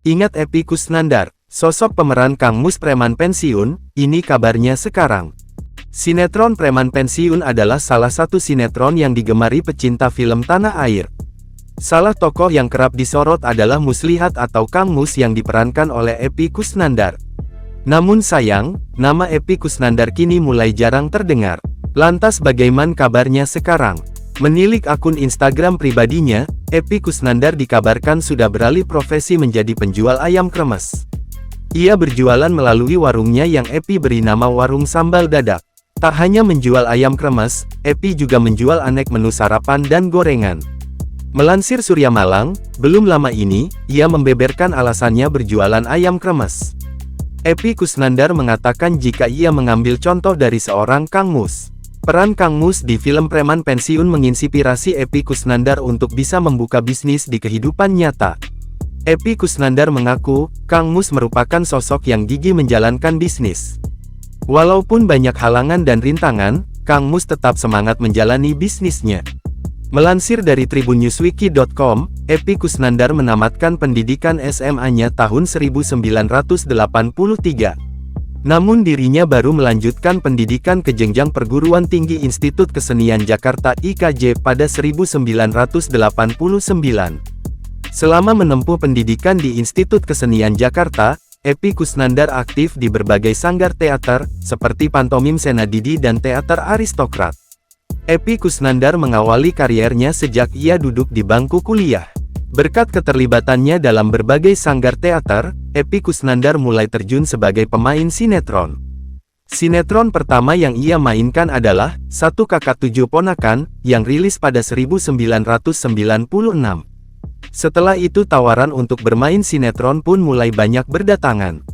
Ingat Epy Kusnandar, sosok pemeran Kang Mus preman pensiun, ini kabarnya sekarang. Sinetron Preman Pensiun adalah salah satu sinetron yang digemari pecinta film tanah air. Salah tokoh yang kerap disorot adalah Muslihat atau Kang Mus yang diperankan oleh Epy Kusnandar. Namun sayang, nama Epy Kusnandar kini mulai jarang terdengar. Lantas bagaimana kabarnya sekarang? Menilik akun Instagram pribadinya, Epy Kusnandar dikabarkan sudah beralih profesi menjadi penjual ayam kremes. Ia berjualan melalui warungnya yang Epy beri nama Warung Sambal Dadak. Tak hanya menjual ayam kremes, Epy juga menjual aneka menu sarapan dan gorengan. Melansir Surya Malang, belum lama ini, ia membeberkan alasannya berjualan ayam kremes. Epy Kusnandar mengatakan jika ia mengambil contoh dari seorang Kang Mus. Peran Kang Mus di film Preman Pensiun menginspirasi Epy Kusnandar untuk bisa membuka bisnis di kehidupan nyata. Epy Kusnandar mengaku, Kang Mus merupakan sosok yang gigih menjalankan bisnis. Walaupun banyak halangan dan rintangan, Kang Mus tetap semangat menjalani bisnisnya. Melansir dari tribunNewsWiki.com, Epy Kusnandar menamatkan pendidikan SMA-nya tahun 1983. Namun dirinya baru melanjutkan pendidikan ke jenjang perguruan tinggi Institut Kesenian Jakarta IKJ pada 1989. Selama menempuh pendidikan di Institut Kesenian Jakarta, Epy Kusnandar aktif di berbagai sanggar teater, seperti pantomim Senadidi dan teater aristokrat. Epy Kusnandar mengawali kariernya sejak ia duduk di bangku kuliah. Berkat keterlibatannya dalam berbagai sanggar teater, Epy Kusnandar mulai terjun sebagai pemain sinetron. Sinetron pertama yang ia mainkan adalah Satu Kakak Tujuh Ponakan, yang rilis pada 1996. Setelah itu tawaran untuk bermain sinetron pun mulai banyak berdatangan.